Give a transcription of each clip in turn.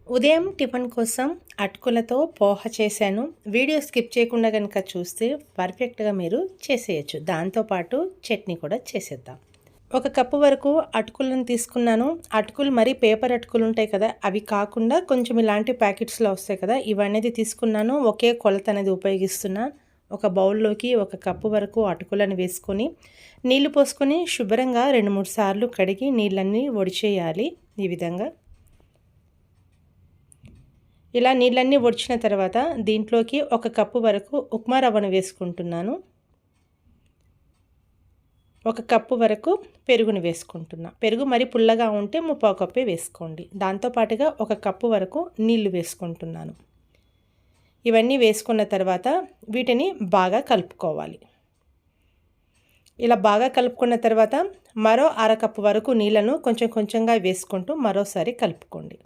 ఉదయం టిఫిన్ కోసం అటుకులతో పోహ చేశాను. వీడియో స్కిప్ చేయకుండా గనుక చూస్తే పర్ఫెక్ట్‌గా మీరు చేసేయొచ్చు. దాంతోపాటు చట్నీ కూడా చేసేద్దాం. ఒక కప్పు వరకు అటుకులను తీసుకున్నాను. అటుకులు మరి పేపర్ అటుకులు ఉంటాయి కదా! అవి కాకుండా కొంచెం ఇలాంటి ప్యాకెట్స్‌లో వస్తాయి కదా! ఇవనేది తీసుకున్నాను. ఒకే కొలత అనేది ఉపయోగిస్తున్నా. ఒక బౌల్‌లోకి ఒక కప్పు వరకు అటుకులను వేసుకొని, నీళ్లు పోసుకొని శుభ్రంగా 2, 3 సార్లు కడిగి నీళ్ళన్నీ వడిచేయాలి ఈ విధంగా. ఇలా నీళ్ళన్నీ వడిచిన తర్వాత దీంట్లోకి ఒక కప్పు వరకు ఉప్మా రవ్వను వేసుకుంటున్నాను. ఒక కప్పు వరకు పెరుగుని వేసుకుంటున్నా. పెరుగు మరి పుల్లగా ఉంటే ముప్పావు కప్పే వేసుకోండి. దాంతో పాటుగా ఒక కప్పు వరకు నీళ్లు వేసుకుంటున్నాను. ఇవన్నీ వేసుకున్న తర్వాత వీటిని బాగా కలుపుకోవాలి. ఇలా బాగా కలుపుకున్న తర్వాత మరో అరకప్పు వరకు నీళ్ళను కొంచెం కొంచెంగా వేసుకుంటూ మరోసారి కలుపుకోండి.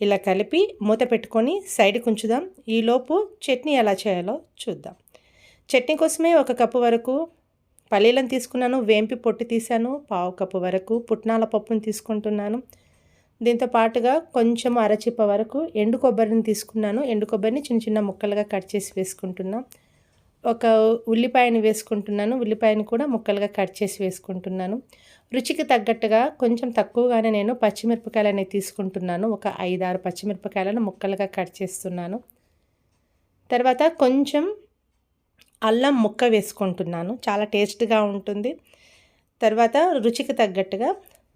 ఇలా కలిపి మూత పెట్టుకొని సైడ్కి ఉంచుదాం. ఈలోపు చట్నీ ఎలా చేయాలో చూద్దాం. చట్నీ కోసమే ఒక కప్పు వరకు పల్లీలను తీసుకున్నాను, వేంపి పొట్టు తీసాను. పావు కప్పు వరకు పుట్నాల పప్పును తీసుకుంటున్నాను. దీంతో పాటుగా కొంచెం అరచిప్ప వరకు ఎండు కొబ్బరిని తీసుకున్నాను. ఎండు కొబ్బరిని చిన్న చిన్న ముక్కలుగా కట్ చేసి వేసుకుంటున్నాను. ఒక ఉల్లిపాయని వేసుకుంటున్నాను. ఉల్లిపాయని కూడా ముక్కలుగా కట్ చేసి వేసుకుంటున్నాను. రుచికి తగ్గట్టుగా కొంచెం తక్కువగానే నేను పచ్చిమిరపకాయలు అనేవి తీసుకుంటున్నాను. ఒక 5, 6 పచ్చిమిరపకాయలను ముక్కలుగా కట్ చేస్తున్నాను. తర్వాత కొంచెం అల్లం ముక్క వేసుకుంటున్నాను. చాలా టేస్ట్గా ఉంటుంది. తర్వాత రుచికి తగ్గట్టుగా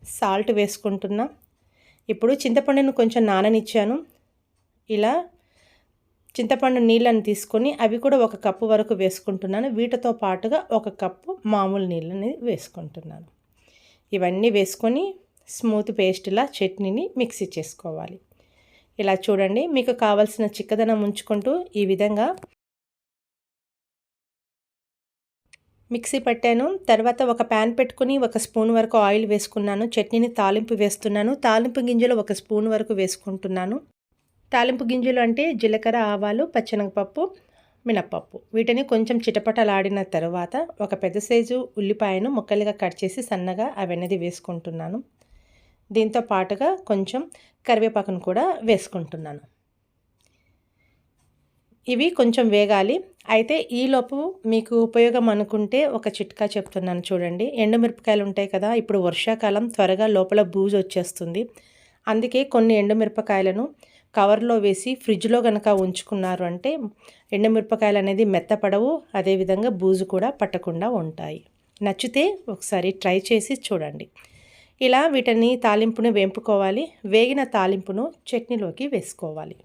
సాల్ట్ వేసుకుంటున్నా. ఇప్పుడు చింతపండును కొంచెం నాననిచ్చాను. ఇలా చింతపండు నీళ్ళని తీసుకొని అవి కూడా ఒక కప్పు వరకు వేసుకుంటున్నాను. వీటితో పాటుగా ఒక కప్పు మామూలు నీళ్ళని వేసుకుంటున్నాను. ఇవన్నీ వేసుకొని స్మూత్ పేస్ట్లా చట్నీని మిక్సీ చేసుకోవాలి. ఇలా చూడండి, మీకు కావాల్సిన చిక్కదనం ఉంచుకుంటూ ఈ విధంగా మిక్సీ పట్టాను. తర్వాత ఒక ప్యాన్ పెట్టుకుని ఒక స్పూన్ వరకు ఆయిల్ వేసుకున్నాను. చట్నీని తాలింపు వేస్తున్నాను. తాలింపు గింజలు ఒక స్పూన్ వరకు వేసుకుంటున్నాను. తాలింపు గింజలు అంటే జీలకర్ర, ఆవాలు, పచ్చెనగపప్పు, మినప్పప్పు. వీటిని కొంచెం చిటపటలాడిన తర్వాత ఒక పెద్ద సైజు ఉల్లిపాయను ముక్కలుగా కట్ చేసి సన్నగా అవన్నది వేసుకుంటున్నాను. దీంతో పాటుగా కొంచెం కరివేపాకును కూడా వేసుకుంటున్నాను. ఇవి కొంచెం వేగాలి. అయితే ఈలోపు మీకు ఉపయోగం అనుకుంటే ఒక చిట్కా చెప్తున్నాను చూడండి. ఎండుమిరపకాయలు ఉంటాయి కదా! ఇప్పుడు వర్షాకాలం, త్వరగా లోపల బూజు వచ్చేస్తుంది. అందుకే కొన్ని ఎండుమిరపకాయలను కవర్లో వేసి ఫ్రిడ్జ్లో కనుక ఉంచుకున్నారు అంటే ఎండుమిరపకాయలు అనేది మెత్తపడవు, అదేవిధంగా బూజు కూడా పట్టకుండా ఉంటాయి. నచ్చితే ఒకసారి ట్రై చేసి చూడండి. ఇలా వీటిని తాలింపును వేంపుకోవాలి. వేగిన తాలింపును చట్నీలోకి వేసుకోవాలి.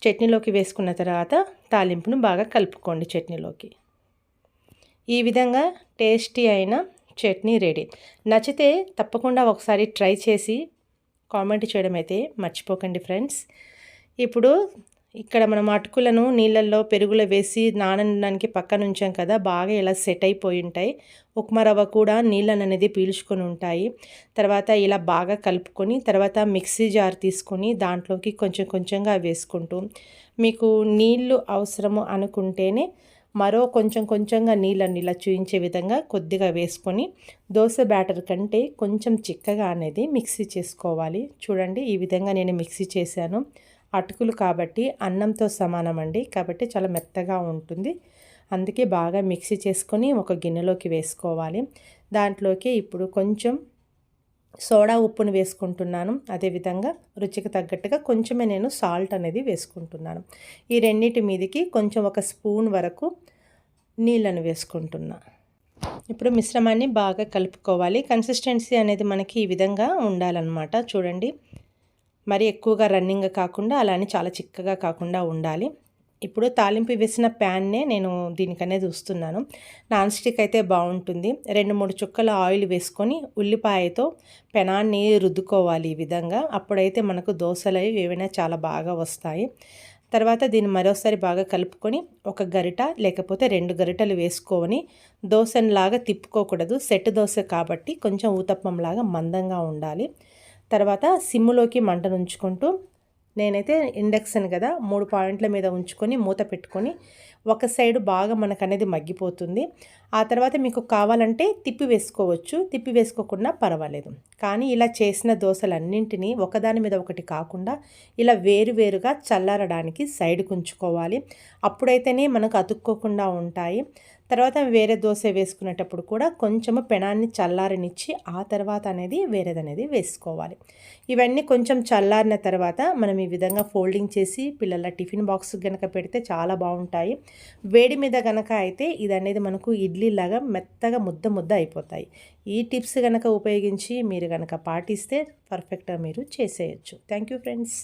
చట్నీలోకి వేసుకున్న తర్వాత తాలింపును బాగా కలుపుకోండి చట్నీలోకి. ఈ విధంగా టేస్టీ అయిన చట్నీ రెడీ. నచ్చితే తప్పకుండా ఒకసారి ట్రై చేసి కామెంట్ చేయడం అయితే మర్చిపోకండి ఫ్రెండ్స్. ఇప్పుడు ఇక్కడ మనం అటుకులను నీళ్ళల్లో పెరుగులో వేసి నానడానికి పక్కన ఉంచాం కదా, బాగా ఇలా సెట్ అయిపోయి ఉంటాయి. ఉప్మా రవ్వ కూడా నీళ్ళని అనేది పీల్చుకొని ఉంటాయి. తర్వాత ఇలా బాగా కలుపుకొని తర్వాత మిక్సీ జార్ తీసుకొని దాంట్లోకి కొంచెం కొంచెంగా వేసుకుంటూ మీకు నీళ్ళు అవసరము అనుకుంటేనే మరో కొంచెం కొంచెంగా నీళ్ళని ఇలా చూయించే విధంగా కొద్దిగా వేసుకొని దోశ బ్యాటర్ కంటే కొంచెం చిక్కగా అనేది మిక్సీ చేసుకోవాలి. చూడండి, ఈ విధంగా నేను మిక్సీ చేశాను. అటుకులు కాబట్టి అన్నంతో సమానం అండి, కాబట్టి చాలా మెత్తగా ఉంటుంది. అందుకే బాగా మిక్సీ చేసుకొని ఒక గిన్నెలోకి వేసుకోవాలి. దాంట్లోకి ఇప్పుడు కొంచెం సోడా ఉప్పును వేసుకుంటున్నాను. అదేవిధంగా రుచికి తగ్గట్టుగా కొంచెమే నేను సాల్ట్ అనేది వేసుకుంటున్నాను. ఈ రెండింటి మీదకి కొంచెం ఒక స్పూన్ వరకు నీళ్ళను వేసుకుంటున్నా. ఇప్పుడు మిశ్రమాన్ని బాగా కలుపుకోవాలి. కన్సిస్టెన్సీ అనేది మనకి ఈ విధంగా ఉండాలన్నమాట. చూడండి, మరి ఎక్కువగా రన్నింగ్ కాకుండా అలానే చాలా చిక్కగా కాకుండా ఉండాలి. ఇప్పుడు తాలింపు వేసిన ప్యాన్నే నేను దీనికనేది చూస్తున్నాను. నాన్ స్టిక్ అయితే బాగుంటుంది. 2, 3 చుక్కల ఆయిల్ వేసుకొని ఉల్లిపాయతో పెనాన్ని రుద్దుకోవాలి ఈ విధంగా. అప్పుడైతే మనకు దోశలు ఏవైనా చాలా బాగా వస్తాయి. తర్వాత దీన్ని మరోసారి బాగా కలుపుకొని ఒక గరిట లేకపోతే 2 గరిటలు వేసుకొని దోశలాగా తిప్పుకోకూడదు. సెట్ దోశ కాబట్టి కొంచెం ఊతప్పంలాగా మందంగా ఉండాలి. తర్వాత సిమ్ములోకి మంటను ఉంచుకుంటూ నేనైతే ఇండక్షన్ కదా 3 పాయింట్ల మీద ఉంచుకొని మూత పెట్టుకొని ఒక సైడ్ బాగా మనకనేది మగ్గిపోతుంది. ఆ తర్వాత మీకు కావాలంటే తిప్పి వేసుకోవచ్చు, తిప్పి వేసుకోకుండా పర్వాలేదు. కానీ ఇలా చేసిన దోసలన్నింటినీ ఒకదాని మీద ఒకటి కాకుండా ఇలా వేరువేరుగా చల్లారడానికి సైడ్కి ఉంచుకోవాలి. అప్పుడైతేనే మనకు అతుక్కోకుండా ఉంటాయి. తర్వాత వేరే దోస వేసుకునేటప్పుడు కూడా కొంచెము పెనాన్ని చల్లారనిచ్చి ఆ తర్వాత అనేది వేరేదనేది వేసుకోవాలి. ఇవన్నీ కొంచెం చల్లారిన తర్వాత మనం ఈ విధంగా ఫోల్డింగ్ చేసి పిల్లల టిఫిన్ బాక్స్ గనక పెడితే చాలా బాగుంటాయి. వేడి మీద గనక అయితే ఇదనేది మనకు ఇడ్లీలాగా మెత్తగా ముద్ద ముద్ద అయిపోతాయి. ఈ టిప్స్ గనక ఉపయోగించి మీరు గనక పాటిస్తే పర్ఫెక్ట్గా మీరు చేసేయచ్చు. Thank you friends.